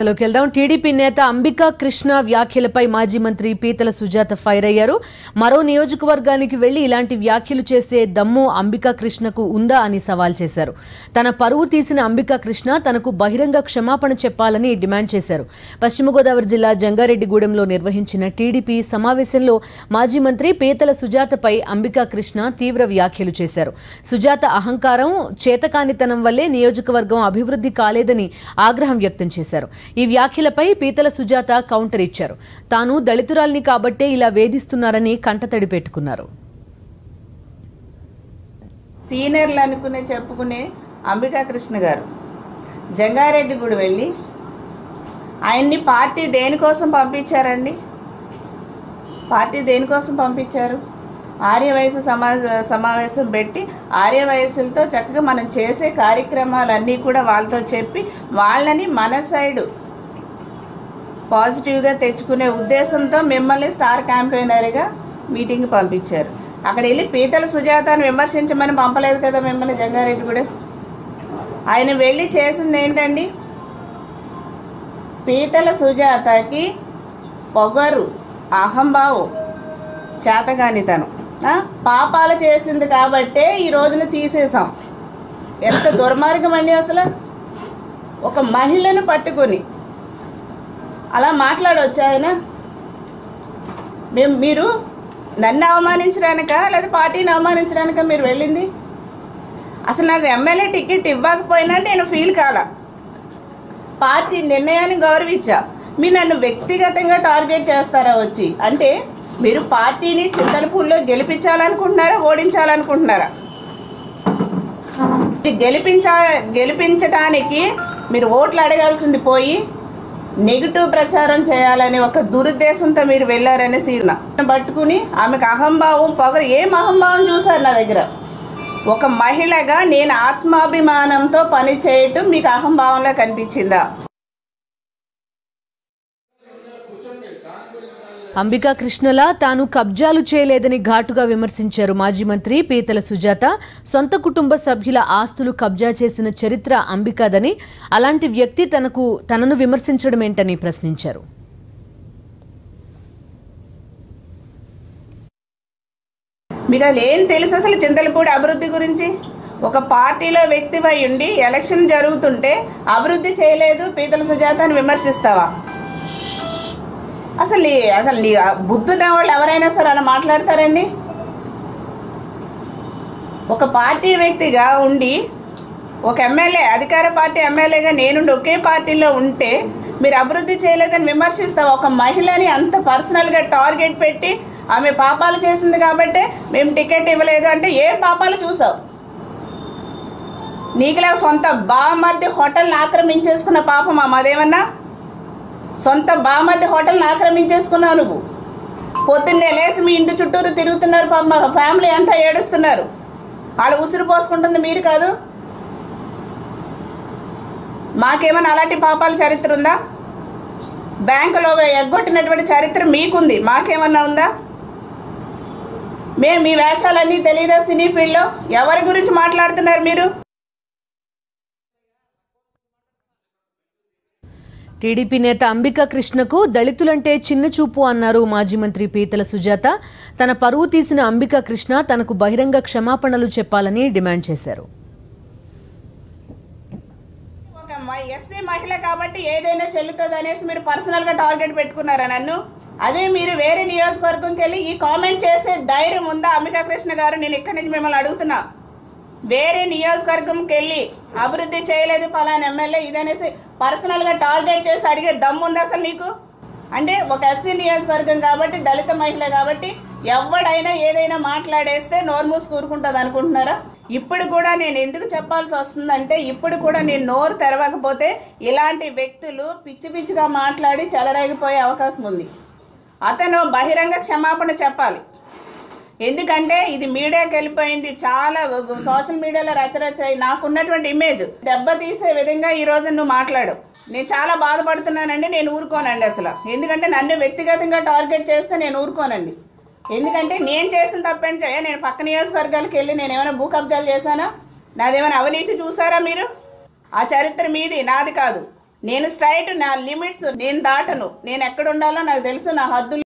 లోకి వెళ్దాం. టీడీపీ నేత అంబికా కృష్ణ వ్యాఖ్యలపై మాజీ మంత్రి పీతల సుజాత ఫైర్ అయ్యారు. మరో నియోజకవర్గానికి వెళ్లి ఇలాంటి వ్యాఖ్యలు చేసే దమ్ము అంబికా కృష్ణకు ఉందా అని సవాల్ చేశారు. తన పరువు తీసిన అంబికా కృష్ణ తనకు బహిరంగ క్షమాపణ చెప్పాలని డిమాండ్ చేశారు. పశ్చిమ గోదావరి జిల్లా జంగారెడ్డిగూడెంలో నిర్వహించిన టీడీపీ సమావేశంలో మాజీ మంత్రి పీతల సుజాతపై అంబికా కృష్ణ తీవ్ర వ్యాఖ్యలు చేశారు. సుజాత అహంకారం, చేతకానితనం వల్లే నియోజకవర్గం అభివృద్ధి కాలేదని ఆగ్రహం వ్యక్తం చేశారు. ఈ వ్యాఖ్యలపై పీతల సుజాత కౌంటర్ ఇచ్చారు. తాను దళితురాల్ని కాబట్టే ఇలా వేధిస్తున్నారని కంటతడి పెట్టుకున్నారు. సీనియర్లు చెప్పుకునే అంబికా కృష్ణ గారు జంగారెడ్డిగూడెం వెళ్ళి ఆయన్ని పార్టీ దేనికోసం పంపించారండి? పార్టీ దేనికోసం పంపించారు? ఆర్యవయసు సమావేశం పెట్టి ఆర్యవయసులతో చక్కగా మనం చేసే కార్యక్రమాలన్నీ కూడా వాళ్ళతో చెప్పి వాళ్ళని మన సైడు పాజిటివ్గా తెచ్చుకునే ఉద్దేశంతో మిమ్మల్ని స్టార్ క్యాంపెయినర్గా మీటింగ్ పంపించారు. అక్కడ వెళ్ళి పీతల సుజాతను విమర్శించమని పంపలేదు కదా మిమ్మల్ని జంగారెడ్డిగూడెం. ఆయన వెళ్ళి చేసింది ఏంటండి? పీతల సుజాతకి పొగరు, అహంభావం, చేతగానితనం, పాపాలు చేసింది కాబట్టే ఈ రోజున తీసేసాం. ఎంత దుర్మార్గం అండి అసలు! ఒక మహిళను పట్టుకొని అలా మాట్లాడవచ్చు ఆయన? మీరు నన్ను అవమానించడానిక లేదా పార్టీని అవమానించడానిక మీరు వెళ్ళింది? అసలు నాకు ఎమ్మెల్యే టికెట్ ఇవ్వకపోయినా నేను ఫీల్ కాల. పార్టీ నిర్ణయాన్ని గౌరవించా. మీరు నన్ను వ్యక్తిగతంగా టార్గెట్ చేస్తారా వచ్చి? అంటే మీరు పార్టీని చింతలపూడిలో గెలిపించాలనుకుంటున్నారా, ఓడించాలనుకుంటున్నారా? గెలిపించడానికి మీరు ఓట్లు అడగాల్సింది పోయి నెగిటివ్ ప్రచారం చేయాలని ఒక దురుద్దేశంతో మీరు వెళ్ళారనే సీన పట్టుకుని ఆమెకు అహంభావం, పొగరు. ఏం అహంభావం చూసారు నా దగ్గర? ఒక మహిళగా నేను ఆత్మాభిమానంతో పని చేయటం మీకు అహంభావంలా కనిపించిందా? అంబికా కృష్ణలా తాను కబ్జాలు చేయలేదని ఘాటుగా విమర్శించారు మాజీ మంత్రి పీతల సుజాత. సొంత కుటుంబ సభ్యుల ఆస్తులు కబ్జా చేసిన చరిత్ర అంబికాదని, అలాంటి వ్యక్తి తనను విమర్శించడం ఏంటని ప్రశ్నించారు. మీకు అసలు ఏం తెలుసు అసలు చింతలపూడి అభివృద్ధి గురించి? ఒక పార్టీలో వ్యక్తిపై ఉండి ఎలక్షన్ జరుగుతుంటే అభివృద్ధి చేయలేదు పీతల సుజాతని విమర్శిస్తావా? అసలు నీ బుద్ధున్న వాళ్ళు ఎవరైనా సరే అలా మాట్లాడతారండి? ఒక పార్టీ వ్యక్తిగా ఉండి ఒక ఎమ్మెల్యే, అధికార పార్టీ ఎమ్మెల్యేగా నేనుండి ఒకే పార్టీలో ఉంటే మీరు అభివృద్ధి చేయలేదని విమర్శిస్తావు. ఒక మహిళని అంత పర్సనల్గా టార్గెట్ పెట్టి ఆమె పాపాలు చేసింది కాబట్టి మేము టికెట్ ఇవ్వలేదు అంటే ఏ పాపాలు చూసావు? నీకులా సొంత బామర్ది హోటల్ని ఆక్రమించేసుకున్న పాపం అదేమన్నా? సొంత బామర్ది హోటల్ని ఆక్రమించేసుకున్నావు నువ్వు. పొద్దున్నే లేసి మీ ఇంటి చుట్టూరు తిరుగుతున్నారు, పాప మా ఫ్యామిలీ అంతా ఏడుస్తున్నారు. వాళ్ళు ఉసురు పోసుకుంటుంది మీరు కాదు. మాకేమైనా అలాంటి పాపాల చరిత్ర ఉందా? బ్యాంకులో ఎగ్గొట్టినటువంటి చరిత్ర మీకుంది, మాకేమన్నా ఉందా? మీ వేషాలన్నీ తెలియదా సినీ ఫీల్డ్లో? ఎవరి గురించి మాట్లాడుతున్నారు మీరు? టీడీపీ నేత అంబికా కృష్ణకు దళితులంటే చిన్న చూపు అన్నారు మాజీ మంత్రి పీతల సుజాత. తన పరువు తీసిన అంబికా కృష్ణ తనకు బహిరంగ క్షమాపణలు చెప్పాలని డిమాండ్ చేశారు. ఎస్సీ మహిళ కాబట్టి ఏదైనా చెల్లుతుంది అనేసి మీరు పర్సనల్గా టార్గెట్ పెట్టుకున్నారా నన్ను? అదే మీరు వేరే నియోజకవర్గంకి వెళ్ళి ఈ కామెంట్ చేసే ధైర్యం ఉందా అంబికా కృష్ణ గారు? నేను ఇక్కడి నుంచి మిమ్మల్ని అడుగుతున్నా. వేరే నియోజకవర్గంకి వెళ్ళి అభివృద్ధి చేయలేదు పలానా ఎమ్మెల్యే ఇదనేసి పర్సనల్గా టార్గెట్ చేసి అడిగే దమ్ము ఉందా అసలు నీకు? అంటే ఒక ఎస్సీ నియోజకవర్గం కాబట్టి, దళిత మహిళ కాబట్టి ఎవడైనా ఏదైనా మాట్లాడేస్తే నోరు మూసి కూరుకుంటుంది అనుకుంటున్నారా? ఇప్పుడు కూడా నేను ఎందుకు చెప్పాల్సి వస్తుందంటే, ఇప్పుడు కూడా నేను నోరు తెరవకపోతే ఇలాంటి వ్యక్తులు పిచ్చి పిచ్చిగా మాట్లాడి చెలరేగిపోయే అవకాశం ఉంది. అతను బహిరంగ క్షమాపణ చెప్పాలి. ఎందుకంటే ఇది మీడియాకి వెళ్ళిపోయింది, చాలా సోషల్ మీడియాలో రచరచాయి. నాకున్నటువంటి ఇమేజ్ దెబ్బతీసే విధంగా ఈరోజు నువ్వు మాట్లాడు. నేను చాలా బాధపడుతున్నానండి. నేను ఊరుకోనండి అసలు. ఎందుకంటే నన్ను వ్యక్తిగతంగా టార్గెట్ చేస్తే నేను ఊరుకోనండి. ఎందుకంటే నేను చేసిన తప్పేంటే, నేను పక్క నియోజకవర్గాలకు వెళ్ళి నేను ఏమైనా భూ కబ్జాలు చేశానా? నాదేమైనా అవినీతి చూసారా మీరు? ఆ చరిత్ర మీది, నాది కాదు. నేను స్ట్రైట్, నా లిమిట్స్ నేను దాటను. నేను ఎక్కడ ఉండాలో నాకు తెలుసు, నా హద్దులు